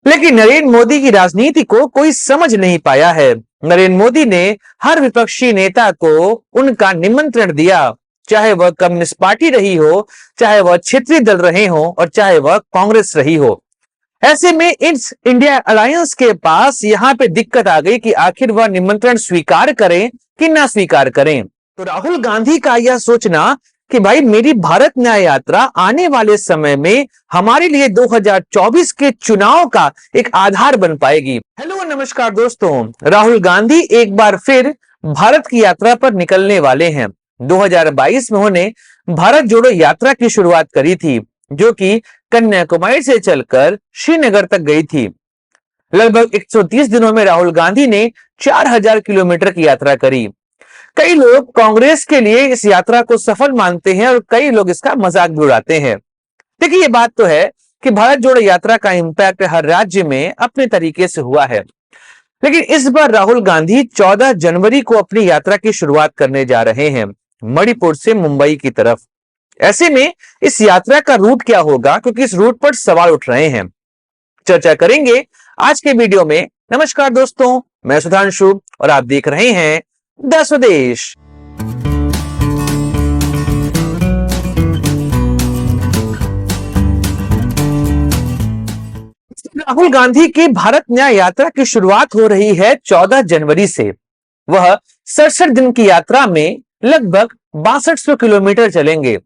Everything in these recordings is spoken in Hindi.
लेकिन नरेंद्र मोदी की राजनीति को कोई समझ नहीं पाया है। नरेंद्र मोदी ने हर विपक्षी नेता को उनका निमंत्रण दिया, चाहे वह कम्युनिस्ट पार्टी रही हो, चाहे वह क्षेत्रीय दल रहे हो और चाहे वह कांग्रेस रही हो। ऐसे में इस इंडिया अलायंस के पास यहाँ पे दिक्कत आ गई कि आखिर वह निमंत्रण स्वीकार करें कि ना स्वीकार करें। तो राहुल गांधी का यह सोचना कि भाई मेरी भारत न्याय यात्रा आने वाले समय में हमारे लिए 2024 के चुनाव का एक आधार बन पाएगी। हेलो नमस्कार दोस्तों, राहुल गांधी एक बार फिर भारत की यात्रा पर निकलने वाले हैं। 2022 में उन्होंने भारत जोड़ो यात्रा की शुरुआत करी थी, जो कि कन्याकुमारी से चलकर श्रीनगर तक गई थी। लगभग 130 दिनों में राहुल गांधी ने 4000 किलोमीटर की यात्रा करी। कई लोग कांग्रेस के लिए इस यात्रा को सफल मानते हैं और कई लोग इसका मजाक भी उड़ाते हैं। देखिए, ये बात तो है कि भारत जोड़ो यात्रा का इंपैक्ट हर राज्य में अपने तरीके से हुआ है, लेकिन इस बार राहुल गांधी 14 जनवरी को अपनी यात्रा की शुरुआत करने जा रहे हैं, मणिपुर से मुंबई की तरफ। ऐसे में इस यात्रा का रूट क्या होगा, क्योंकि इस रूट पर सवाल उठ रहे हैं। चर्चा करेंगे आज के वीडियो में। नमस्कार दोस्तों, मैं सुधांशु और आप देख रहे हैं द स्वदेश। राहुल गांधी की भारत न्याय यात्रा की शुरुआत हो रही है 14 जनवरी से। वह 67 दिन की यात्रा में लगभग 6200 किलोमीटर चलेंगे।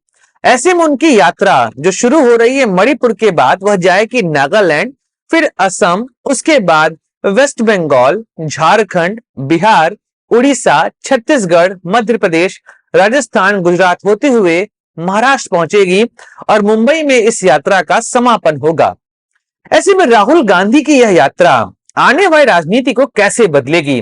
ऐसे में उनकी यात्रा जो शुरू हो रही है मणिपुर के बाद, वह जाएगी नागालैंड, फिर असम, उसके बाद वेस्ट बंगाल, झारखंड, बिहार, उड़ीसा, छत्तीसगढ़, मध्य प्रदेश, राजस्थान, गुजरात होते हुए महाराष्ट्र पहुंचेगी और मुंबई में इस यात्रा का समापन होगा। ऐसे में राहुल गांधी की यह यात्रा आने वाली राजनीति को कैसे बदलेगी,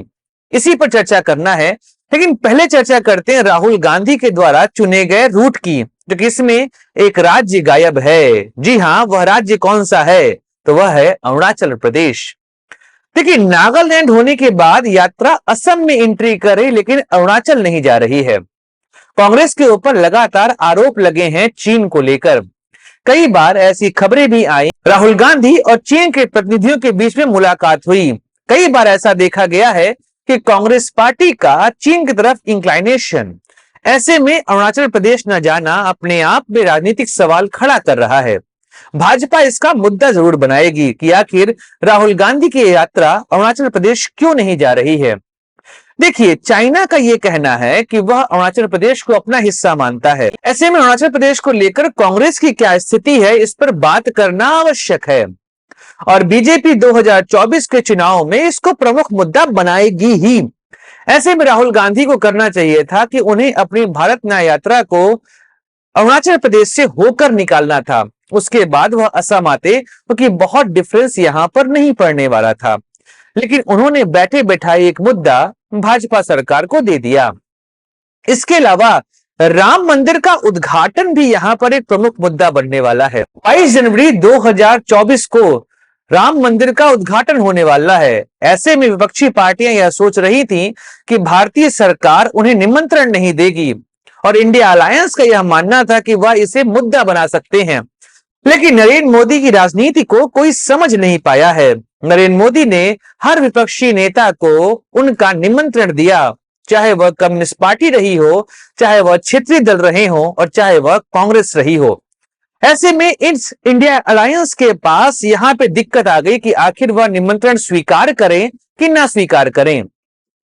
इसी पर चर्चा करना है। लेकिन पहले चर्चा करते हैं राहुल गांधी के द्वारा चुने गए रूट की, जो कि इसमें एक राज्य गायब है। जी हां, वह राज्य कौन सा है? तो वह है अरुणाचल प्रदेश। देखिए, नागालैंड होने के बाद यात्रा असम में एंट्री करे, लेकिन अरुणाचल नहीं जा रही है। कांग्रेस के ऊपर लगातार आरोप लगे हैं चीन को लेकर। कई बार ऐसी खबरें भी आई, राहुल गांधी और चीन के प्रतिनिधियों के बीच में मुलाकात हुई। कई बार ऐसा देखा गया है कि कांग्रेस पार्टी का चीन की तरफ इंक्लाइनेशन। ऐसे में अरुणाचल प्रदेश न जाना अपने आप में राजनीतिक सवाल खड़ा कर रहा है। भाजपा इसका मुद्दा जरूर बनाएगी कि आखिर राहुल गांधी की यात्रा अरुणाचल प्रदेश क्यों नहीं जा रही है। देखिए, चाइना का यह कहना है कि वह अरुणाचल प्रदेश को अपना हिस्सा मानता है। ऐसे में अरुणाचल प्रदेश को लेकर कांग्रेस की क्या स्थिति है, इस पर बात करना आवश्यक है। और बीजेपी 2024 के चुनाव में इसको प्रमुख मुद्दा बनाएगी ही। ऐसे में राहुल गांधी को करना चाहिए था कि उन्हें अपनी भारत न्याय यात्रा को अरुणाचल प्रदेश से होकर निकालना था। उसके बाद वह असम आते, क्योंकि बहुत डिफरेंस यहां पर नहीं पड़ने वाला था। लेकिन उन्होंने बैठे बैठाए एक मुद्दा भाजपा सरकार को दे दिया। इसके अलावा राम मंदिर का उद्घाटन भी यहां पर एक प्रमुख मुद्दा बनने वाला है। 22 जनवरी 2024 को राम मंदिर का उद्घाटन होने वाला है। ऐसे में विपक्षी पार्टियां यह सोच रही थी कि भारतीय सरकार उन्हें निमंत्रण नहीं देगी और इंडिया अलायंस का यह मानना था कि वह इसे मुद्दा बना सकते हैं। लेकिन नरेंद्र मोदी की राजनीति को कोई समझ नहीं पाया है। नरेंद्र मोदी ने हर विपक्षी नेता को उनका निमंत्रण दिया, चाहे वह कम्युनिस्ट पार्टी रही हो, चाहे वह क्षेत्रीय दल रहे हो और चाहे वह कांग्रेस रही हो। ऐसे में इस इंडिया अलायंस के पास यहाँ पे दिक्कत आ गई कि आखिर वह निमंत्रण स्वीकार करें कि ना स्वीकार करें।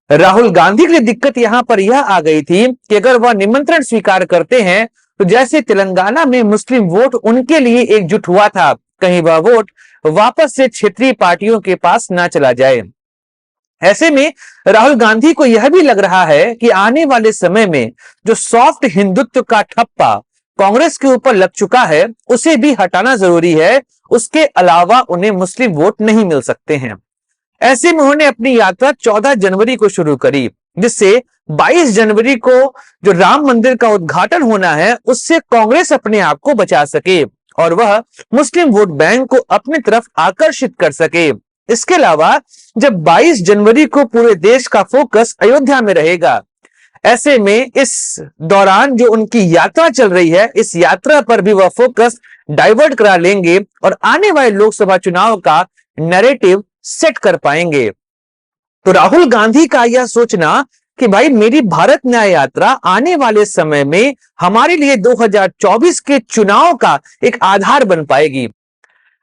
राहुल गांधी की दिक्कत यहां पर यह आ गई थी कि अगर वह निमंत्रण स्वीकार करते हैं तो जैसे तेलंगाना में मुस्लिम वोट उनके लिए एकजुट हुआ था, कहीं वह वोट वापस से क्षेत्रीय पार्टियों के पास ना चला जाए। ऐसे में राहुल गांधी को यह भी लग रहा है कि आने वाले समय में जो सॉफ्ट हिंदुत्व का ठप्पा कांग्रेस के ऊपर लग चुका है, उसे भी हटाना जरूरी है। उसके अलावा उन्हें मुस्लिम वोट नहीं मिल सकते हैं। ऐसे में उन्होंने अपनी यात्रा 14 जनवरी को शुरू करी, जिससे 22 जनवरी को जो राम मंदिर का उद्घाटन होना है, उससे कांग्रेस अपने आप को बचा सके और वह मुस्लिम वोट बैंक को अपनी तरफ आकर्षित कर सके। इसके अलावा जब 22 जनवरी को पूरे देश का फोकस अयोध्या में रहेगा, ऐसे में इस दौरान जो उनकी यात्रा चल रही है, इस यात्रा पर भी वह फोकस डाइवर्ट करा लेंगे और आने वाले लोकसभा चुनाव का नैरेटिव सेट कर पाएंगे। तो राहुल गांधी का यह सोचना कि भाई मेरी भारत न्याय यात्रा आने वाले समय में हमारे लिए 2024 के चुनाव का एक आधार बन पाएगी।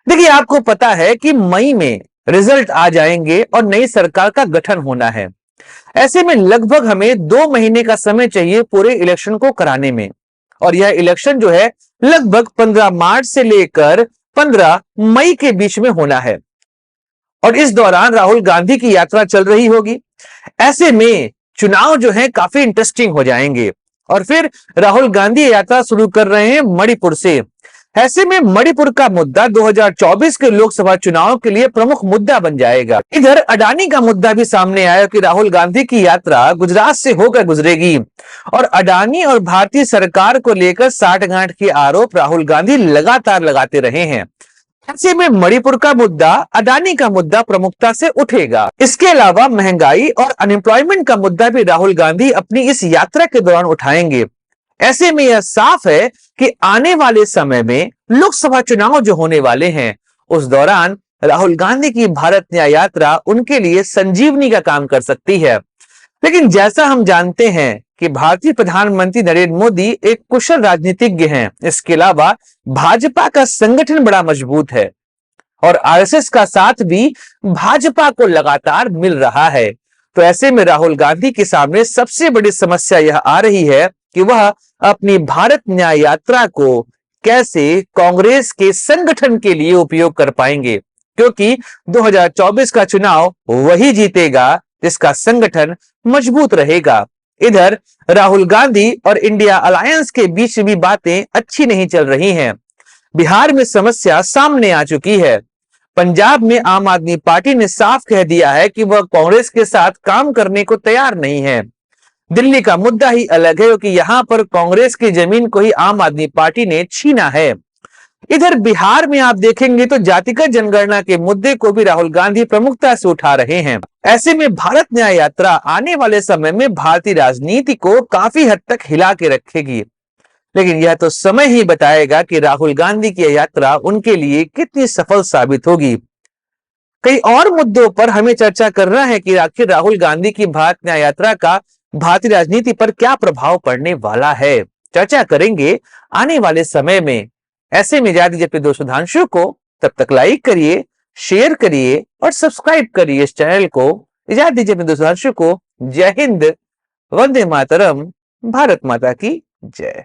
देखिए, आपको पता है कि मई में रिजल्ट आ जाएंगे और नई सरकार का गठन होना है। ऐसे में लगभग हमें 2 महीने का समय चाहिए पूरे इलेक्शन को कराने में, और यह इलेक्शन जो है लगभग 15 मार्च से लेकर 15 मई के बीच में होना है, और इस दौरान राहुल गांधी की यात्रा चल रही होगी। ऐसे में चुनाव जो है काफी इंटरेस्टिंग हो जाएंगे, और फिर राहुल गांधी यात्रा शुरू कर रहे हैं मणिपुर से। ऐसे में मणिपुर का मुद्दा 2024 के लोकसभा चुनाव के लिए प्रमुख मुद्दा बन जाएगा। इधर अडानी का मुद्दा भी सामने आया कि राहुल गांधी की यात्रा गुजरात से होकर गुजरेगी, और अडानी और भारतीय सरकार को लेकर साठगांठ के आरोप राहुल गांधी लगातार लगाते रहे हैं। ऐसे में मणिपुर का मुद्दा, अडानी का मुद्दा प्रमुखता से उठेगा। इसके अलावा महंगाई और अनएम्प्लॉयमेंट का मुद्दा भी राहुल गांधी अपनी इस यात्रा के दौरान उठाएंगे। ऐसे में यह साफ है कि आने वाले समय में लोकसभा चुनाव जो होने वाले हैं, उस दौरान राहुल गांधी की भारत न्याय यात्रा उनके लिए संजीवनी का काम कर सकती है। लेकिन जैसा हम जानते हैं कि भारतीय प्रधानमंत्री नरेंद्र मोदी एक कुशल राजनीतिज्ञ हैं। इसके अलावा भाजपा का संगठन बड़ा मजबूत है, और आरएसएस का साथ भी भाजपा को लगातार मिल रहा है। तो ऐसे में राहुल गांधी के सामने सबसे बड़ी समस्या यह आ रही है कि वह अपनी भारत न्याय यात्रा को कैसे कांग्रेस के संगठन के लिए उपयोग कर पाएंगे, क्योंकि 2024 का चुनाव वही जीतेगा जिसका संगठन मजबूत रहेगा। इधर राहुल गांधी और इंडिया अलायंस के बीच भी बातें अच्छी नहीं चल रही हैं। बिहार में समस्या सामने आ चुकी है। पंजाब में आम आदमी पार्टी ने साफ कह दिया है कि वह कांग्रेस के साथ काम करने को तैयार नहीं है। दिल्ली का मुद्दा ही अलग है, क्योंकि यहां पर कांग्रेस की जमीन को ही आम आदमी पार्टी ने छीना है। इधर बिहार में आप देखेंगे तो जातिगत जनगणना के मुद्दे को भी राहुल गांधी प्रमुखता से उठा रहे हैं। ऐसे में भारत न्याय यात्रा आने वाले समय में भारतीय राजनीति को काफी हद तक हिला के रखेगी। लेकिन यह तो समय ही बताएगा कि राहुल गांधी की यात्रा उनके लिए कितनी सफल साबित होगी। कई और मुद्दों पर हमें चर्चा करना है कि आखिर राहुल गांधी की भारत न्याय यात्रा का भारतीय राजनीति पर क्या प्रभाव पड़ने वाला है। चर्चा करेंगे आने वाले समय में। ऐसे में इजाजत दीजिए अपने दोस्त सुधांशु को। तब तक लाइक करिए, शेयर करिए और सब्सक्राइब करिए इस चैनल को। इजाजत दीजिए अपने दोस्त सुधांशु को। जय हिंद, वंदे मातरम, भारत माता की जय।